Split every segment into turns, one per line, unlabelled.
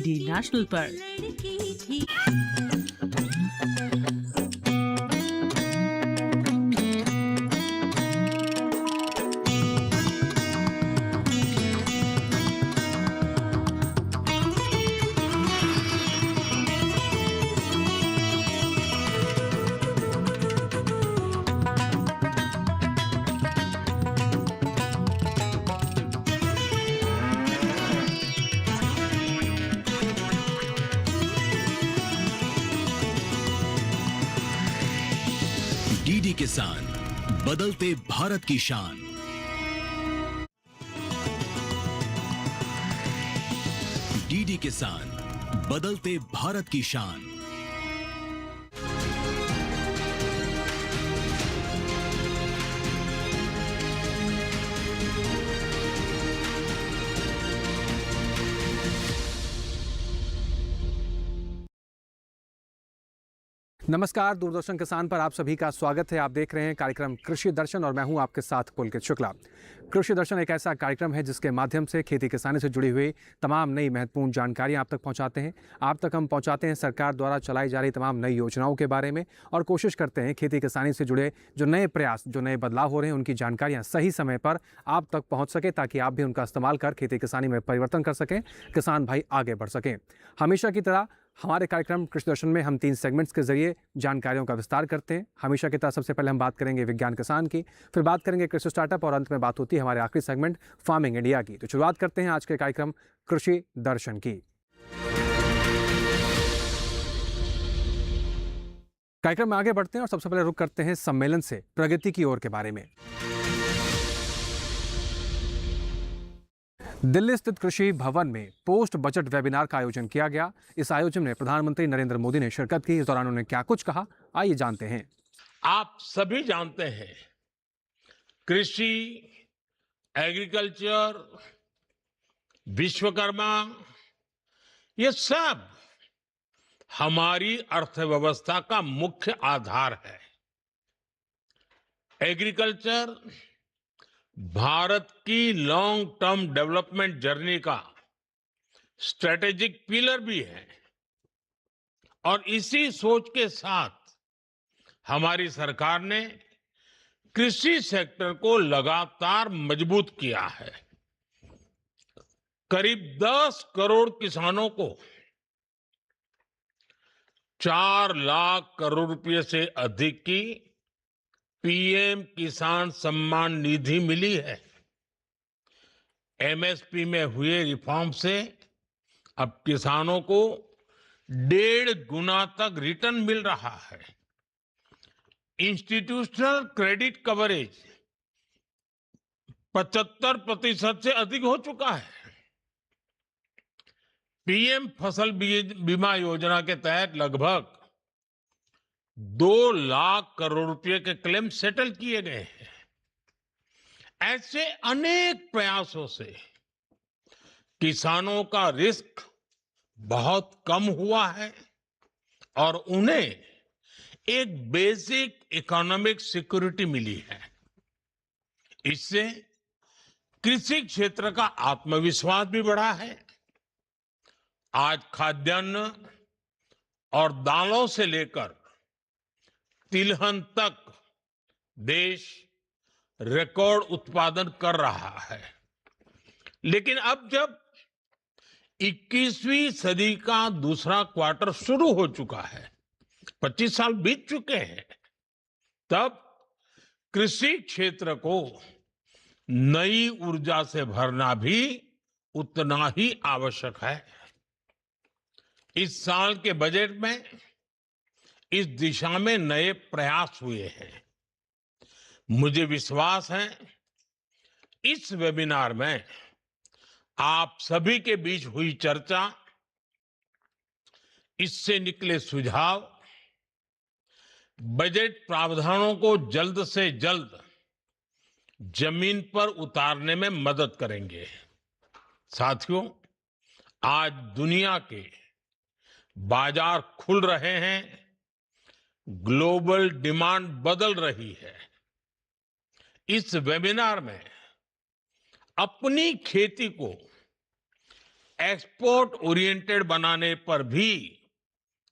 D national पर।
DD किसान, बदलते भारत की शान। डीडी किसान, बदलते भारत की शान।
नमस्कार, दूरदर्शन किसान पर आप सभी का स्वागत है। आप देख रहे हैं कार्यक्रम कृषि दर्शन और मैं हूं आपके साथ पुलकित शुक्ला। कृषि दर्शन एक ऐसा कार्यक्रम है जिसके माध्यम से खेती किसानी से जुड़ी हुई तमाम नई महत्वपूर्ण जानकारियां आप तक पहुंचाते हैं। आप तक हम पहुंचाते हैं सरकार द्वारा चलाई जा रही तमाम नई योजनाओं के बारे में और कोशिश करते हैं खेती किसानी से जुड़े जो नए प्रयास, जो नए बदलाव हो रहे हैं, उनकी जानकारियाँ सही समय पर आप तक पहुँच सके ताकि आप भी उनका इस्तेमाल कर खेती किसानी में परिवर्तन कर सकें, किसान भाई आगे बढ़ सकें। हमेशा की तरह हमारे कार्यक्रम कृषि दर्शन में हम 3 सेगमेंट्स के जरिए जानकारियों का विस्तार करते हैं। हमेशा की तरह सबसे पहले हम बात करेंगे विज्ञान किसान की, फिर बात करेंगे कृषि स्टार्टअप और अंत में बात होती है हमारे आखिरी सेगमेंट फार्मिंग इंडिया की। तो शुरुआत करते हैं आज के कार्यक्रम कृषि दर्शन की। कार्यक्रम में आगे बढ़ते हैं और सबसे पहले रुख करते हैं सम्मेलन से प्रगति की ओर के बारे में। दिल्ली स्थित कृषि भवन में पोस्ट बजट वेबिनार का आयोजन किया गया। इस आयोजन में प्रधानमंत्री नरेंद्र मोदी ने शिरकत की। इस दौरान उन्होंने क्या कुछ कहा, आइए जानते हैं।
आप सभी जानते हैं, कृषि, एग्रीकल्चर, विश्वकर्मा, ये सब हमारी अर्थव्यवस्था का मुख्य आधार है। एग्रीकल्चर भारत की लॉन्ग टर्म डेवलपमेंट जर्नी का स्ट्रेटेजिक पिलर भी है और इसी सोच के साथ हमारी सरकार ने कृषि सेक्टर को लगातार मजबूत किया है। करीब 10 करोड़ किसानों को 4 लाख करोड़ रुपए से अधिक की पीएम किसान सम्मान निधि मिली है। एमएसपी में हुए रिफॉर्म से अब किसानों को 1.5 गुना तक रिटर्न मिल रहा है। इंस्टीट्यूशनल क्रेडिट कवरेज 75% से अधिक हो चुका है। पीएम फसल बीमा योजना के तहत लगभग 2 लाख करोड़ रुपए के क्लेम सेटल किए गए हैं। ऐसे अनेक प्रयासों से किसानों का रिस्क बहुत कम हुआ है और उन्हें एक बेसिक इकोनॉमिक सिक्योरिटी मिली है। इससे कृषि क्षेत्र का आत्मविश्वास भी बढ़ा है। आज खाद्यान्न और दालों से लेकर तिलहन तक देश रिकॉर्ड उत्पादन कर रहा है। लेकिन अब जब 21वीं सदी का दूसरा क्वार्टर शुरू हो चुका है, 25 साल बीत चुके हैं, तब कृषि क्षेत्र को नई ऊर्जा से भरना भी उतना ही आवश्यक है। इस साल के बजट में इस दिशा में नए प्रयास हुए हैं। मुझे विश्वास है इस वेबिनार में आप सभी के बीच हुई चर्चा, इससे निकले सुझाव बजट प्रावधानों को जल्द से जल्द जमीन पर उतारने में मदद करेंगे। साथियों, आज दुनिया के बाजार खुल रहे हैं, ग्लोबल डिमांड बदल रही है। इस वेबिनार में अपनी खेती को एक्सपोर्ट ओरिएंटेड बनाने पर भी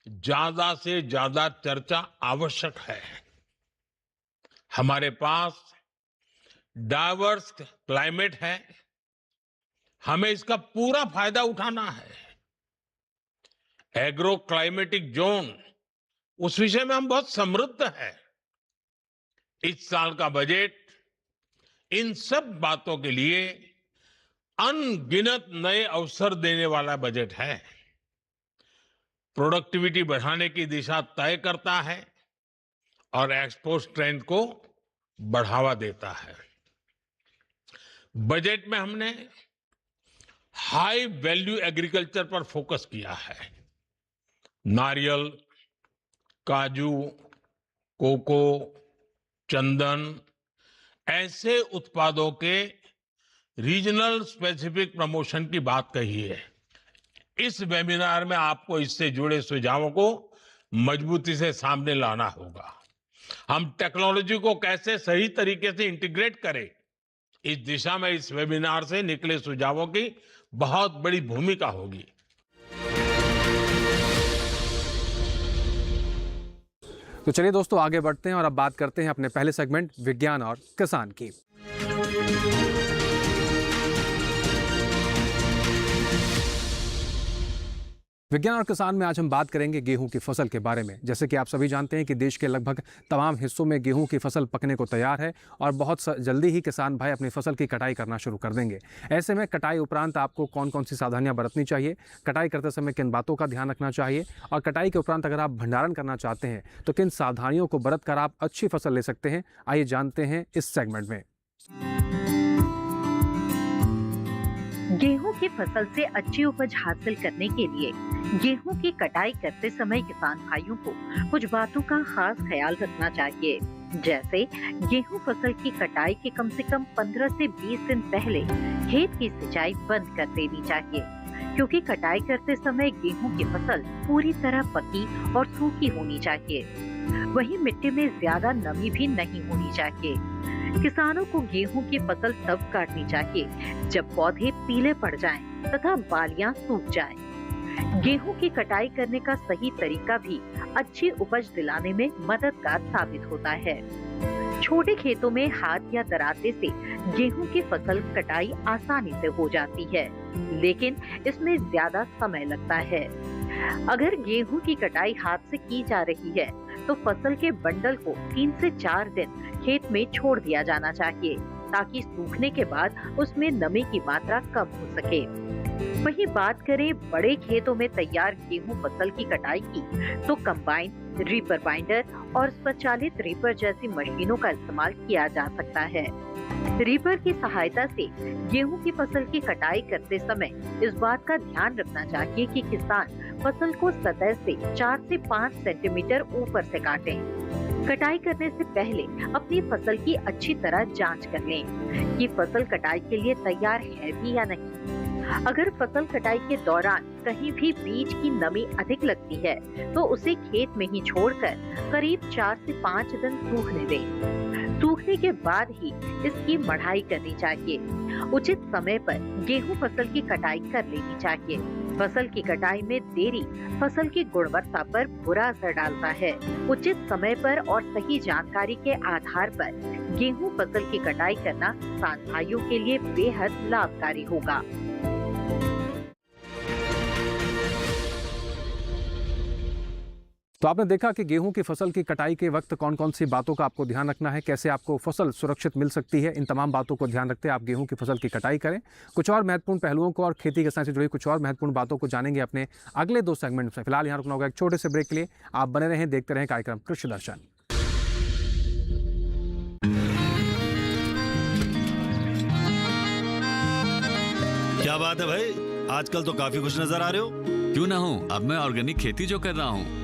ज्यादा से ज्यादा चर्चा आवश्यक है। हमारे पास डाइवर्स क्लाइमेट है, हमें इसका पूरा फायदा उठाना है। एग्रो क्लाइमेटिक जोन, उस विषय में हम बहुत समृद्ध हैं। इस साल का बजट इन सब बातों के लिए अनगिनत नए अवसर देने वाला बजट है। प्रोडक्टिविटी बढ़ाने की दिशा तय करता है और एक्सपोर्ट स्ट्रेंथ को बढ़ावा देता है। बजट में हमने हाई वैल्यू एग्रीकल्चर पर फोकस किया है। नारियल, काजू, कोको, चंदन ऐसे उत्पादों के रीजनल स्पेसिफिक प्रमोशन की बात कही है। इस वेबिनार में आपको इससे जुड़े सुझावों को मजबूती से सामने लाना होगा। हम टेक्नोलॉजी को कैसे सही तरीके से इंटीग्रेट करें, इस दिशा में इस वेबिनार से निकले सुझावों की बहुत बड़ी भूमिका होगी।
तो चलिए दोस्तों, आगे बढ़ते हैं और अब बात करते हैं अपने पहले सेगमेंट विज्ञान और किसान की। विज्ञान और किसान में आज हम बात करेंगे गेहूं की फसल के बारे में। जैसे कि आप सभी जानते हैं कि देश के लगभग तमाम हिस्सों में गेहूं की फसल पकने को तैयार है और बहुत जल्दी ही किसान भाई अपनी फसल की कटाई करना शुरू कर देंगे। ऐसे में कटाई उपरांत आपको कौन कौन सी सावधानियां बरतनी चाहिए, कटाई करते समय किन बातों का ध्यान रखना चाहिए और कटाई के उपरांत अगर आप भंडारण करना चाहते हैं तो किन सावधानियों को बरत कर आप अच्छी फसल ले सकते हैं, आइए जानते हैं इस सेगमेंट में।
गेहूं की फसल से अच्छी उपज हासिल करने के लिए गेहूं की कटाई करते समय किसान भाइयों को कुछ बातों का खास ख्याल रखना चाहिए। जैसे गेहूं फसल की कटाई के कम से कम 15 से 20 दिन पहले खेत की सिंचाई बंद कर देनी चाहिए, क्योंकि कटाई करते समय गेहूं की फसल पूरी तरह पकी और सूखी होनी चाहिए। वहीं मिट्टी में ज्यादा नमी भी नहीं होनी चाहिए। किसानों को गेहूं की फसल तब काटनी चाहिए जब पौधे पीले पड़ जाएं तथा बालियां सूख जाएं। गेहूं की कटाई करने का सही तरीका भी अच्छी उपज दिलाने में मददगार साबित होता है। छोटे खेतों में हाथ या दराते से गेहूं की फसल कटाई आसानी से हो जाती है, लेकिन इसमें ज्यादा समय लगता है। अगर गेहूं की कटाई हाथ से की जा रही है तो फसल के बंडल को 3 से 4 दिन खेत में छोड़ दिया जाना चाहिए, ताकि सूखने के बाद उसमें नमी की मात्रा कम हो सके। वहीं बात करें बड़े खेतों में तैयार गेहूं फसल की कटाई की, तो कंबाइन, रीपर बाइंडर और स्वचालित रीपर जैसी मशीनों का इस्तेमाल किया जा सकता है। रीपर की सहायता से गेहूं की फसल की कटाई करते समय इस बात का ध्यान रखना चाहिए कि किसान फसल को सतह से 4 से 5 सेंटीमीटर ऊपर से काटें। कटाई करने से पहले अपनी फसल की अच्छी तरह जांच कर लें कि फसल कटाई के लिए तैयार है भी या नहीं। अगर फसल कटाई के दौरान कहीं भी बीज की नमी अधिक लगती है तो उसे खेत में ही छोड़कर करीब 4 से 5 दिन सूखने दें। सूखने के बाद ही इसकी मढ़ाई करनी चाहिए। उचित समय पर गेहूं फसल की कटाई कर लेनी चाहिए। फसल की कटाई में देरी फसल की गुणवत्ता पर बुरा असर डालता है। उचित समय पर और सही जानकारी के आधार पर गेहूं फसल की कटाई करना किसान भाइयों के लिए बेहद लाभकारी होगा।
तो आपने देखा कि गेहूं की फसल की कटाई के वक्त कौन कौन सी बातों का आपको ध्यान रखना है, कैसे आपको फसल सुरक्षित मिल सकती है। इन तमाम बातों को ध्यान रखते आप गेहूं की फसल की कटाई करें। कुछ और महत्वपूर्ण पहलुओं को और खेती किसान से जुड़ी कुछ और महत्वपूर्ण बातों को जानेंगे अपने अगले 2 सेगमेंट में। फिलहाल यहाँ रुकना होगा एक छोटे से ब्रेक के लिए। आप बने रहें, देखते रहें कार्यक्रम कृषि दर्शन।
क्या बात है भाई, आजकल तो काफी खुश नजर आ रहे हो।
क्यों ना हो, अब मैं ऑर्गेनिक खेती जो कर रहा हूँ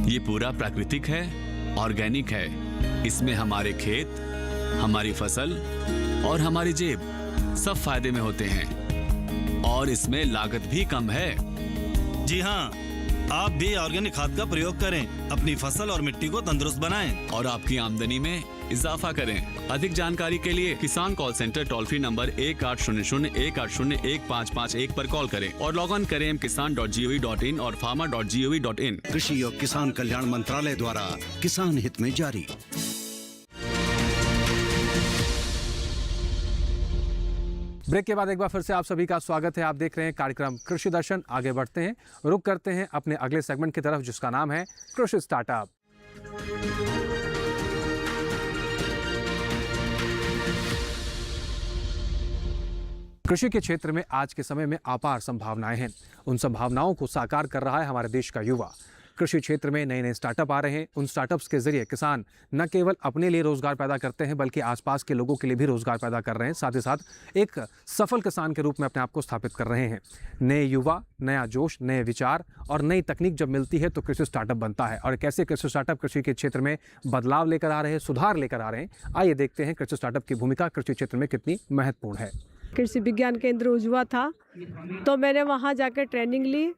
ये पूरा प्राकृतिक है, ऑर्गेनिक है। इसमें हमारे खेत, हमारी फसल और हमारी जेब सब फायदे में होते हैं और इसमें लागत भी कम है।
जी हाँ, आप भी ऑर्गेनिक खाद का प्रयोग करें, अपनी फसल और मिट्टी को तंदुरुस्त बनाएं
और आपकी आमदनी में इजाफा करें। अधिक जानकारी के लिए किसान call centre toll free number 1800-180-155 पर कॉल करें और लॉग ऑन करें kisan.gov.in और farmer.gov.in।
कृषि और किसान कल्याण मंत्रालय द्वारा किसान हित में जारी।
ब्रेक के बाद एक बार फिर से आप सभी का स्वागत है। आप देख रहे हैं कार्यक्रम कृषि दर्शन। आगे बढ़ते हैं, रुक करते हैं अपने अगले सेगमेंट की तरफ, जिसका नाम है कृषि स्टार्टअप। कृषि के क्षेत्र में आज के समय में अपार संभावनाएं हैं। उन संभावनाओं को साकार कर रहा है हमारे देश का युवा। कृषि क्षेत्र में नए नए स्टार्टअप आ रहे हैं। उन स्टार्टअप्स के जरिए किसान न केवल अपने लिए रोजगार पैदा करते हैं, बल्कि आसपास के लोगों के लिए भी रोजगार पैदा कर रहे हैं। साथ ही साथ एक सफल किसान के रूप में अपने आप को स्थापित कर रहे हैं। नए युवा, नया जोश, नए विचार और नई तकनीक जब मिलती है तो कृषि स्टार्टअप बनता है। और कैसे कृषि स्टार्टअप कृषि के क्षेत्र में बदलाव लेकर आ रहे हैं, सुधार लेकर आ रहे हैं, आइए देखते हैं कृषि स्टार्टअप की भूमिका कृषि क्षेत्र में कितनी महत्वपूर्ण है।
कृषि विज्ञान केंद्र उजवा था, तो मैंने वहाँ जाकर ट्रेनिंग ली।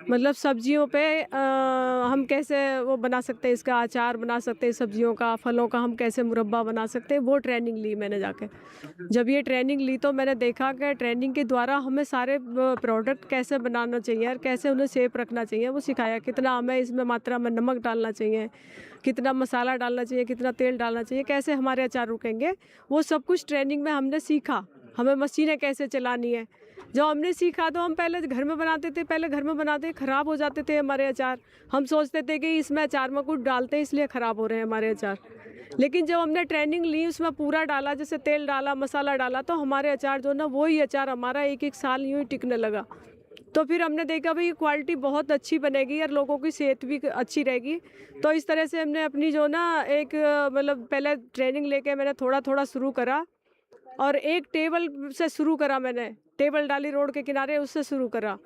मतलब सब्जियों पे हम कैसे वो बना सकते हैं, इसका अचार बना सकते हैं, सब्जियों का, फलों का हम कैसे मुरब्बा बना सकते हैं, वो ट्रेनिंग ली मैंने जाके। जब ये ट्रेनिंग ली तो मैंने देखा कि ट्रेनिंग के द्वारा हमें सारे प्रोडक्ट कैसे बनाना चाहिए और कैसे उन्हें सेफ रखना चाहिए वो सिखाया। कितना हमें इसमें मात्रा में नमक डालना चाहिए, कितना मसाला डालना चाहिए, कितना तेल डालना चाहिए, कैसे हमारे अचार रुकेंगे, वो सब कुछ ट्रेनिंग में हमने सीखा। हमें मशीनें कैसे चलानी है, जो हमने सीखा। तो हम पहले घर में बनाते थे, ख़राब हो जाते थे हमारे अचार। हम सोचते थे कि इसमें अचार में कुछ डालते हैं इसलिए ख़राब हो रहे हैं हमारे अचार। लेकिन जब हमने ट्रेनिंग ली, उसमें पूरा डाला, जैसे तेल डाला, मसाला डाला, तो हमारे अचार जो ना वही अचार हमारा एक साल यूँ ही टिकने लगा। तो फिर हमने देखा भाई क्वालिटी बहुत अच्छी बनेगी और लोगों की सेहत भी अच्छी रहेगी। तो इस तरह से हमने अपनी जो ना एक मतलब पहले ट्रेनिंग लेके मैंने थोड़ा थोड़ा शुरू करा और एक टेबल से शुरू करा। मैंने टेबल डाली रोड के किनारे, उससे शुरू करा।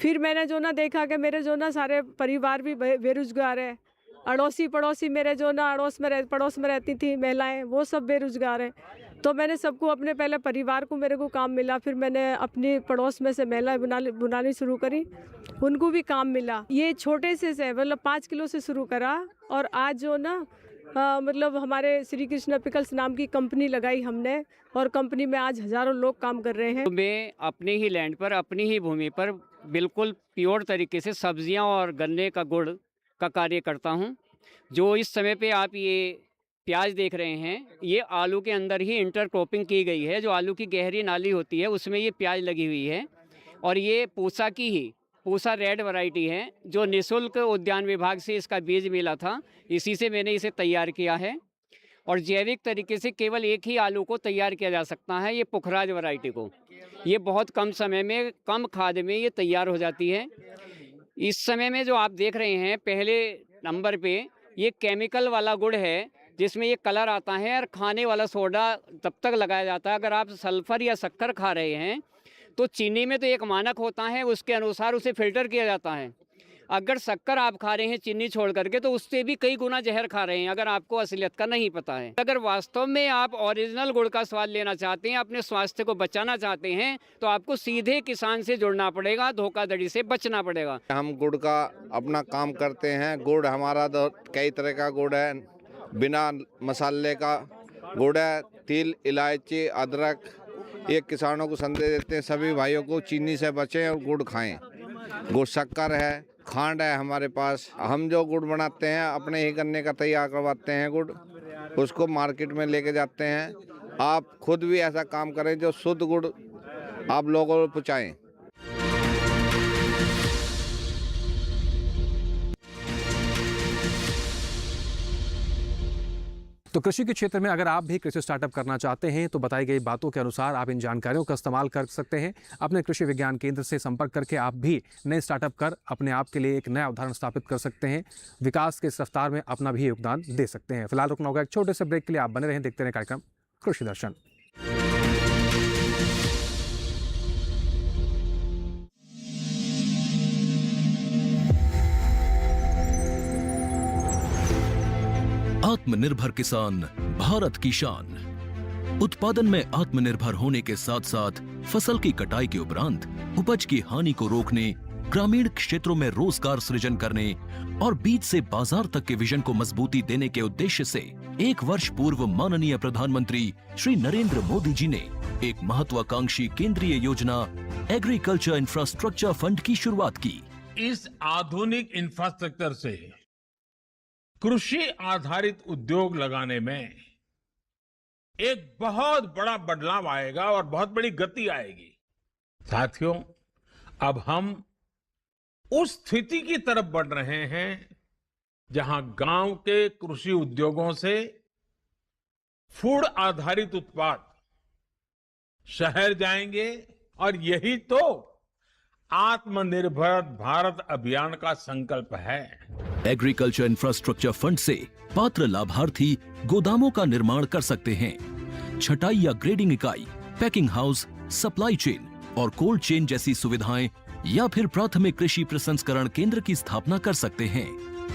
फिर मैंने जो ना देखा कि मेरे जो ना सारे परिवार भी बेरोजगार है। अड़ोसी पड़ोसी मेरे जो ना पड़ोस में रहती थी महिलाएं, वो सब बेरोजगार हैं। तो मैंने सबको अपने पहले परिवार को मेरे को काम मिला, फिर मैंने अपनी पड़ोस में से महिलाएं बुनानी शुरू करी, उनको भी काम मिला। ये छोटे से मतलब 5 किलो से शुरू करा और आज जो ना मतलब हमारे श्री कृष्ण पिकल्स नाम की कंपनी लगाई हमने और कंपनी में आज हजारों लोग काम कर रहे हैं।
तो मैं अपने ही लैंड पर, अपनी ही भूमि पर बिल्कुल प्योर तरीके से सब्जियां और गन्ने का गुड़ का कार्य करता हूं। जो इस समय पे आप ये प्याज देख रहे हैं, ये आलू के अंदर ही इंटरक्रॉपिंग की गई है। जो आलू की गहरी नाली होती है उसमें ये प्याज लगी हुई है और ये पूसा की ही पूसा रेड वैरायटी है, जो निःशुल्क उद्यान विभाग से इसका बीज मिला था, इसी से मैंने इसे तैयार किया है। और जैविक तरीके से केवल एक ही आलू को तैयार किया जा सकता है, ये पुखराज वैरायटी को। ये बहुत कम समय में, कम खाद में ये तैयार हो जाती है। इस समय में जो आप देख रहे हैं पहले नंबर पे, ये केमिकल वाला गुड़ है जिसमें ये कलर आता है और खाने वाला सोडा तब तक लगाया जाता है। अगर आप सल्फर या शक्कर खा रहे हैं तो चीनी में तो एक मानक होता है, उसके अनुसार उसे फिल्टर किया जाता है। अगर शक्कर आप खा रहे हैं चीनी छोड़ करके, तो उससे भी कई गुना जहर खा रहे हैं, अगर आपको असलियत का नहीं पता है। अगर वास्तव में आप ओरिजिनल गुड़ का स्वाद लेना चाहते हैं, अपने स्वास्थ्य को बचाना चाहते हैं, तो आपको सीधे किसान से जुड़ना पड़ेगा, धोखाधड़ी से बचना पड़ेगा।
हम गुड़ का अपना काम करते हैं। गुड़ हमारा तो कई तरह का गुड़ है, बिना मसाले का गुड़ है, तिल, इलायची, अदरक। ये किसानों को संदेश देते हैं सभी भाइयों को चीनी से बचें और गुड़ खाएं। गुड़ शक्कर है, खांड है हमारे पास। हम जो गुड़ बनाते हैं अपने ही गन्ने का तैयार करवाते हैं गुड़, उसको मार्केट में लेके जाते हैं। आप खुद भी ऐसा काम करें जो शुद्ध गुड़ आप लोगों को पहुँचाएं।
तो कृषि के क्षेत्र में अगर आप भी कृषि स्टार्टअप करना चाहते हैं तो बताई गई बातों के अनुसार आप इन जानकारियों का इस्तेमाल कर सकते हैं। अपने कृषि विज्ञान केंद्र से संपर्क करके आप भी नए स्टार्टअप कर अपने आप के लिए एक नया उदाहरण स्थापित कर सकते हैं। विकास के इस रफ्तार में अपना भी योगदान दे सकते हैं। फिलहाल रुकना होगा एक छोटे से ब्रेक के लिए। आप बने रहें, देखते रहें कार्यक्रम कृषि दर्शन।
आत्मनिर्भर किसान भारत की शान। उत्पादन में आत्मनिर्भर होने के साथ साथ फसल की कटाई के उपरांत उपज की हानि को रोकने ग्रामीण क्षेत्रों में रोजगार सृजन करने और बीज से बाजार तक के विजन को मजबूती देने के उद्देश्य से 1 वर्ष पूर्व माननीय प्रधानमंत्री श्री नरेंद्र मोदी जी ने एक महत्वाकांक्षी केंद्रीय योजना एग्रीकल्चर इंफ्रास्ट्रक्चर फंड की शुरुआत की।
इस आधुनिक इंफ्रास्ट्रक्चर से कृषि आधारित उद्योग लगाने में एक बहुत बड़ा बदलाव आएगा और बहुत बड़ी गति आएगी। साथियों, अब हम उस स्थिति की तरफ बढ़ रहे हैं जहां गांव के कृषि उद्योगों से फूड आधारित उत्पाद शहर जाएंगे और यही तो आत्मनिर्भर भारत अभियान का संकल्प है।
एग्रीकल्चर इंफ्रास्ट्रक्चर फंड से पात्र लाभार्थी गोदामों का निर्माण कर सकते हैं, छटाई या ग्रेडिंग इकाई, पैकिंग हाउस, सप्लाई चेन और कोल्ड चेन जैसी सुविधाएं या फिर प्राथमिक कृषि प्रसंस्करण केंद्र की स्थापना कर सकते हैं।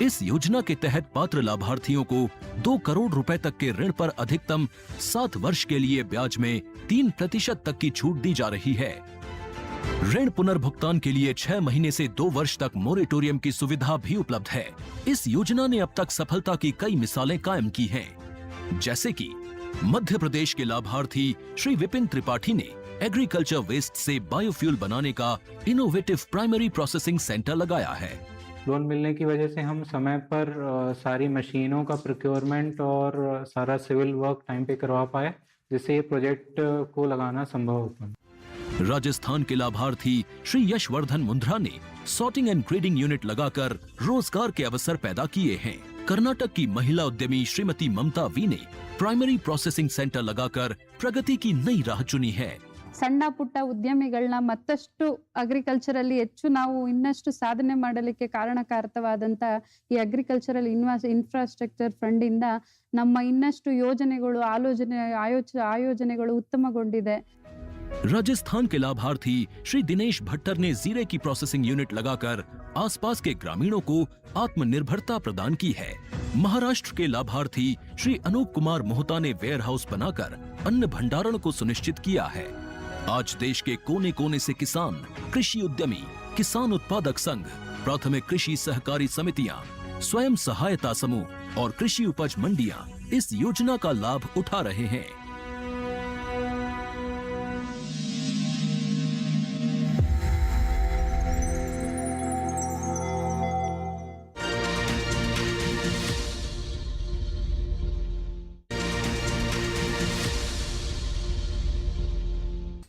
इस योजना के तहत पात्र लाभार्थियों को 2 करोड़ रुपए तक के ऋण पर अधिकतम 7 वर्ष के लिए ब्याज में 3% तक की छूट दी जा रही है। ऋण पुनर्भुगतान के लिए 6 महीने से 2 वर्ष तक मोरेटोरियम की सुविधा भी उपलब्ध है। इस योजना ने अब तक सफलता की कई मिसालें कायम की हैं, जैसे कि मध्य प्रदेश के लाभार्थी श्री विपिन त्रिपाठी ने एग्रीकल्चर वेस्ट से बायोफ्यूल बनाने का इनोवेटिव प्राइमरी प्रोसेसिंग सेंटर लगाया है।
लोन मिलने की वजह से हम समय पर सारी मशीनों का प्रोक्योरमेंट और सारा सिविल वर्क टाइम पे करवा पाए, जिससे ये प्रोजेक्ट को लगाना संभव हो पाया।
राजस्थान के लाभार्थी श्री यशवर्धन मुंद्रा ने सॉर्टिंग एंड ग्रेडिंग यूनिट लगाकर रोजगार के अवसर पैदा किए हैं। कर्नाटक की महिला उद्यमी श्रीमती ममता वी ने प्राइमरी प्रोसेसिंग सेंटर लगाकर प्रगति की नई राह चुनी है।
ಸಣ್ಣ ಪುಟ್ಟ ಉದ್ಯಮಿಗಳನ್ನ ಮತ್ತಷ್ಟು ಅಗ್ರಿಕಲ್ಚರಲ್ಲಿ ಹೆಚ್ಚು ನಾವು ಇನ್ನಷ್ಟು ಸಾಧನೆ ಮಾಡಲಿಕ್ಕೆ ಕಾರಣಕಾರಕವಾದಂತ ಈ ಅಗ್ರಿಕಲ್ಚರಲ್ ಇನ್ಫ್ರಾಸ್ಟ್ರಕ್ಚರ್ ಫಂಡ್ ಇಂದ ನಮ್ಮ ಇನ್ನಷ್ಟು ಯೋಜನೆಗಳು ಆಯೋಜನೆಗಳು ಉತ್ತಮಗೊಂಡಿದೆ।
राजस्थान के लाभार्थी श्री दिनेश भट्टर ने जीरे की प्रोसेसिंग यूनिट लगाकर आसपास के ग्रामीणों को आत्मनिर्भरता प्रदान की है। महाराष्ट्र के लाभार्थी श्री अनूप कुमार मोहता ने वेयर हाउस बनाकर अन्न भंडारण को सुनिश्चित किया है। आज देश के कोने कोने से किसान, कृषि उद्यमी, किसान उत्पादक संघ, प्राथमिक कृषि सहकारी समितियां, स्वयं सहायता समूह और कृषि उपज मंडियां इस योजना का लाभ उठा रहे हैं।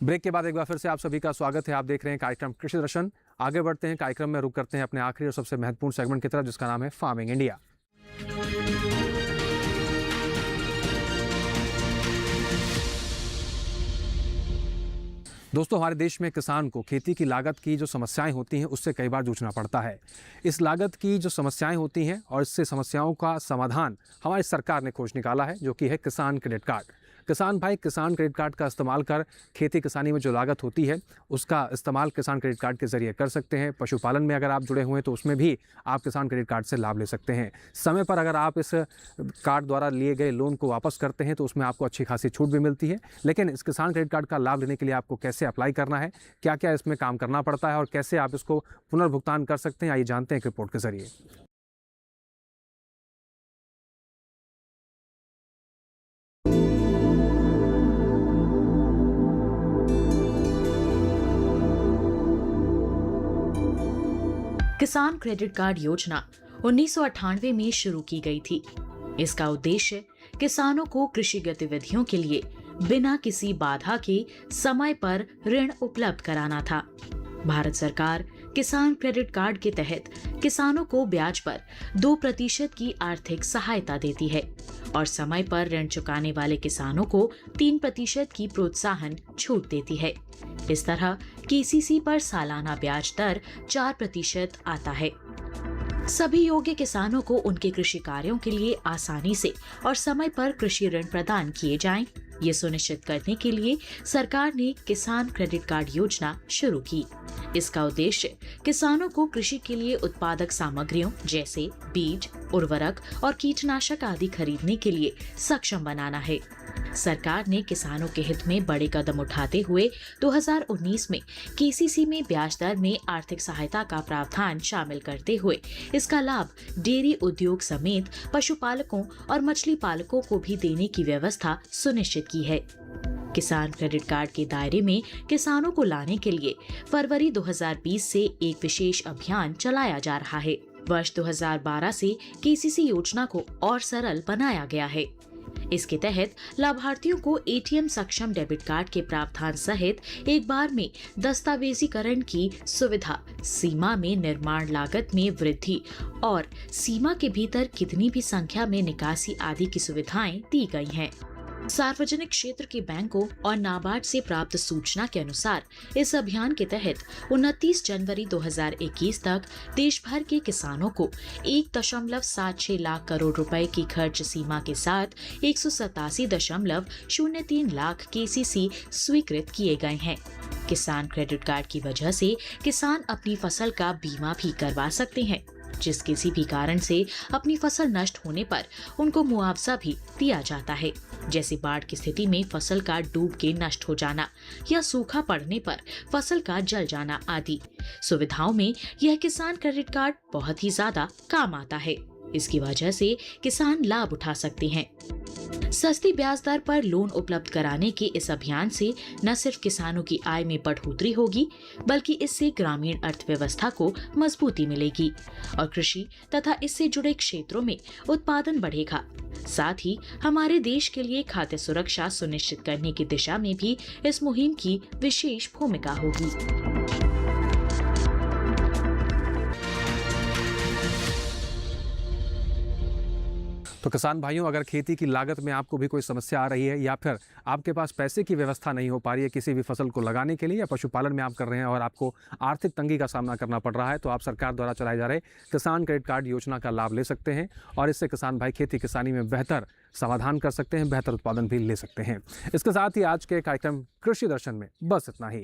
ब्रेक के बाद एक बार फिर से आप सभी का स्वागत है। आप देख रहे हैं कार्यक्रम कृषि दर्शन। आगे बढ़ते हैं, कार्यक्रम में रुक करते हैं अपने आखिरी और सबसे महत्वपूर्ण सेगमेंट की तरफ, जिसका नाम है फार्मिंग इंडिया। दोस्तों, हमारे देश में किसान को खेती की लागत की जो समस्याएं होती हैं उससे कई बार जूझना पड़ता है। इस लागत की जो समस्याएं होती हैं और इससे समस्याओं का समाधान हमारी सरकार ने खोज निकाला है, जो कि है किसान क्रेडिट कार्ड। किसान भाई किसान क्रेडिट कार्ड का इस्तेमाल कर खेती किसानी में जो लागत होती है उसका इस्तेमाल किसान क्रेडिट कार्ड के जरिए कर सकते हैं। पशुपालन में अगर आप जुड़े हुए हैं तो उसमें भी आप किसान क्रेडिट कार्ड से लाभ ले सकते हैं। समय पर अगर आप इस कार्ड द्वारा लिए गए लोन को वापस करते हैं तो उसमें आपको अच्छी खासी छूट भी मिलती है। लेकिन इस किसान क्रेडिट कार्ड का लाभ लेने के लिए आपको कैसे अप्लाई करना है, क्या क्या इसमें काम करना पड़ता है और कैसे आप इसको पुनर्भुगतान कर सकते हैं, आइए जानते हैं एक रिपोर्ट के जरिए।
किसान क्रेडिट कार्ड योजना 1998 में शुरू की गई थी। इसका उद्देश्य किसानों को कृषि गतिविधियों के लिए बिना किसी बाधा के समय पर ऋण उपलब्ध कराना था। भारत सरकार किसान क्रेडिट कार्ड के तहत किसानों को ब्याज पर 2% की आर्थिक सहायता देती है और समय पर ऋण चुकाने वाले किसानों को 3% की प्रोत्साहन छूट देती है। इस तरह केसीसी पर सालाना ब्याज दर 4% आता है। सभी योग्य किसानों को उनके कृषि कार्यों के लिए आसानी से और समय पर कृषि ऋण प्रदान किए जाएं, ये सुनिश्चित करने के लिए सरकार ने किसान क्रेडिट कार्ड योजना शुरू की। इसका उद्देश्य किसानों को कृषि के लिए उत्पादक सामग्रियों जैसे बीज, उर्वरक और कीटनाशक आदि खरीदने के लिए सक्षम बनाना है। सरकार ने किसानों के हित में बड़े कदम उठाते हुए 2019 में केसीसी में ब्याज दर में आर्थिक सहायता का प्रावधान शामिल करते हुए इसका लाभ डेयरी उद्योग समेत पशुपालकों और मछली पालकों को भी देने की व्यवस्था सुनिश्चित की है। किसान क्रेडिट कार्ड के दायरे में किसानों को लाने के लिए फरवरी 2020 से एक विशेष अभियान चलाया जा रहा है। वर्ष 2012 से केसीसी योजना को और सरल बनाया गया है। इसके तहत लाभार्थियों को एटीएम सक्षम डेबिट कार्ड के प्रावधान सहित एक बार में दस्तावेजीकरण की सुविधा, सीमा में निर्माण लागत में वृद्धि और सीमा के भीतर कितनी भी संख्या में निकासी आदि की सुविधाएं दी गई हैं। सार्वजनिक क्षेत्र के बैंकों और नाबार्ड से प्राप्त सूचना के अनुसार इस अभियान के तहत 29 जनवरी 2021 तक देश भर के किसानों को 1.76 लाख करोड़ रुपए की खर्च सीमा के साथ 187.03 लाख केसीसी स्वीकृत किए गए हैं। किसान क्रेडिट कार्ड की वजह से किसान अपनी फसल का बीमा भी करवा सकते हैं, जिस किसी भी कारण से अपनी फसल नष्ट होने पर उनको मुआवजा भी दिया जाता है, जैसे बाढ़ की स्थिति में फसल का डूब के नष्ट हो जाना या सूखा पड़ने पर फसल का जल जाना आदि सुविधाओं में यह किसान क्रेडिट कार्ड बहुत ही ज्यादा काम आता है। इसकी वजह से किसान लाभ उठा सकते हैं। सस्ती ब्याज दर पर लोन उपलब्ध कराने के इस अभियान से न सिर्फ किसानों की आय में बढ़ोतरी होगी, बल्कि इससे ग्रामीण अर्थव्यवस्था को मजबूती मिलेगी और कृषि तथा इससे जुड़े क्षेत्रों में उत्पादन बढ़ेगा। साथ ही हमारे देश के लिए खाद्य सुरक्षा सुनिश्चित करने की दिशा में भी इस मुहिम की विशेष भूमिका होगी।
तो किसान भाइयों, अगर खेती की लागत में आपको भी कोई समस्या आ रही है या फिर आपके पास पैसे की व्यवस्था नहीं हो पा रही है किसी भी फसल को लगाने के लिए, या पशुपालन में आप कर रहे हैं और आपको आर्थिक तंगी का सामना करना पड़ रहा है, तो आप सरकार द्वारा चलाए जा रहे किसान क्रेडिट कार्ड योजना का लाभ ले सकते हैं और इससे किसान भाई खेती किसानी में बेहतर समाधान कर सकते हैं, बेहतर उत्पादन भी ले सकते हैं। इसके साथ ही आज के कार्यक्रम कृषि दर्शन में बस इतना ही।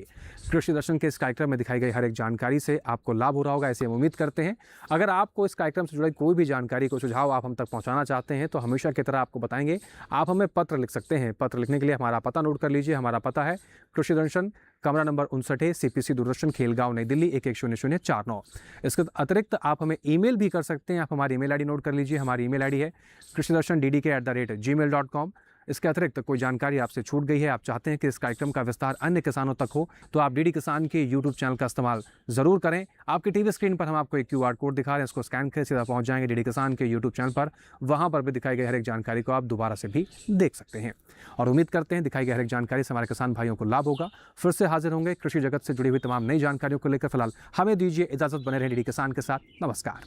कृषि दर्शन के इस कार्यक्रम में दिखाई गई हर एक जानकारी से आपको लाभ हो रहा होगा, ऐसे हम उम्मीद करते हैं। अगर आपको इस कार्यक्रम से जुड़ी कोई भी जानकारी, कोई सुझाव आप हम तक पहुंचाना चाहते हैं तो हमेशा की तरह आपको बताएंगे, आप हमें पत्र लिख सकते हैं। पत्र लिखने के लिए हमारा पता नोट कर लीजिए। हमारा पता है कृषि दर्शन, कमरा नंबर 59, CPC दूरदर्शन, खेलगांव, नई दिल्ली 110049। इसके अतिरिक्त आप हमें ईमेल भी कर सकते हैं। आप हमारी ईमेल आईडी नोट कर लीजिए। हमारी ईमेल आईडी है krishidarshan@gmail.com। इसके अतिरिक्त कोई जानकारी आपसे छूट गई है, आप चाहते हैं कि इस कार्यक्रम का विस्तार अन्य किसानों तक हो, तो आप डीडी किसान के यूट्यूब चैनल का इस्तेमाल जरूर करें। आपकी टीवी स्क्रीन पर हम आपको एक QR कोड दिखा रहे हैं, इसको स्कैन करके सीधा पहुंच जाएंगे डीडी किसान के यूट्यूब चैनल पर। वहां पर भी दिखाई गई हर एक जानकारी को आप दोबारा से भी देख सकते हैं और उम्मीद करते हैं दिखाई गई हर एक जानकारी से हमारे किसान भाइयों को लाभ होगा। फिर से हाजिर होंगे कृषि जगत से जुड़ी हुई तमाम नई जानकारियों को लेकर। फिलहाल हमें दीजिए इजाजत, बने रहे डीडी किसान के साथ। नमस्कार।